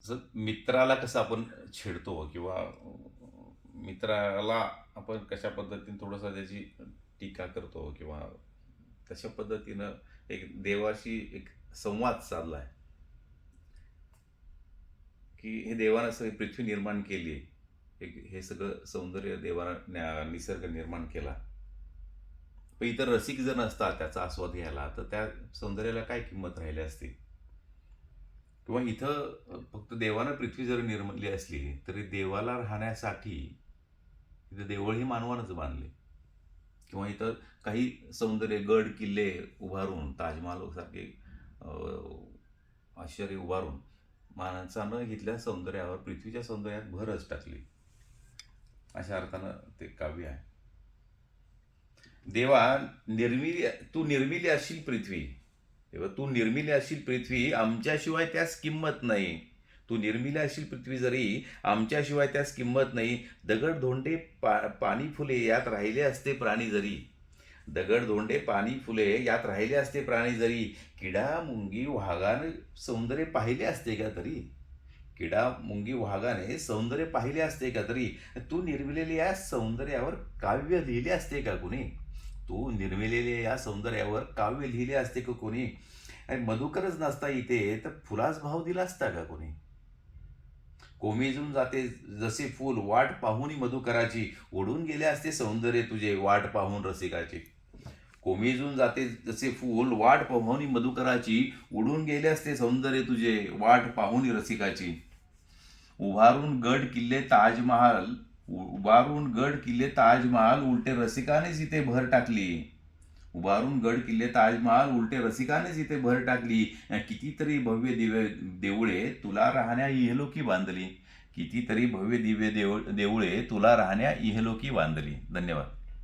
जसं मित्राला कसं आपण छेडतो किंवा मित्राला आपण कशा पद्धतीने थोडंसं त्याची टीका करतो किंवा तशा पद्धतीनं एक देवाशी एक संवाद साधलाय, की हे देवानं सगळी पृथ्वी निर्माण केली. एक हे सगळं सौंदर्य देवानं निसर्ग निर्माण केला. पण इतर रसिक जर नसतात त्याचा आस्वाद घ्यायला, तर त्या सौंदर्याला काय किंमत राहिली असती? किंवा इथं फक्त देवानं पृथ्वी जरी निर्मिली असली, तरी देवाला राहण्यासाठी इथं देवळही मानवानंच बांधले. किंवा इथं काही सौंदर्य गड किल्ले उभारून ताजमहाल सारखे आश्चर्य उभारून माणसानं इथल्या सौंदर्यावर पृथ्वीच्या सौंदर्यात भरच टाकली. अशा अर्थानं ते काव्य आहे. देवा निर्मिली तू निर्मिली असशील पृथ्वी, तेव्हा तू निर्मिली असशील पृथ्वी, आमच्याशिवाय त्यास किंमत नाही. तू निर्मिली असशील पृथ्वी जरी, आमच्याशिवाय त्यास किंमत नाही. दगड धोंडे पाणी फुले यात राहिले असते प्राणी जरी. दगड धोंडे पाणी फुले यात राहिले असते प्राणी जरी. किडा मुंगी वाघाने सौंदर्य पाहिले असते का तरी. किडा मुंगी वाघाने सौंदर्य पाहिले असते का तरी. तू निर्मिलेल्या या सौंदर्यावर काव्य लिहिले असते का कुणी. तू निर्मिलेल्या या सौंदर्यावर काव्य लिहिले असते का कोणी. आणि मधुकरच नसता इथे तर फुलास भाव दिला असता का कोणी. कोमेजून जाते जसे फूल वाट पाहुनी मधुकराची. उडून गेले असते सौंदर्य तुझे वाट पाहून रसिकाची. कोमेजून जाते जसे फूल वाट पाहुनी मधुकराची. उडून गेले असते सौंदर्य तुझे वाट पाहुनी रसिकाची. उभारून गड किल्ले ताजमहाल उभारून गड किल्ले ताजमहाल उलटे रसिकानेच इथे भर टाकली. उभारून गड किल्ले ताजमहाल उलटे रसिकानेच इथे भर टाकली. कितीतरी भव्य दिव्य देवळे तुला राहण्या इहलोकी बांधली. कितीतरी भव्य दिव्य देवळे तुला राहण्या इहलोकी बांधली. धन्यवाद.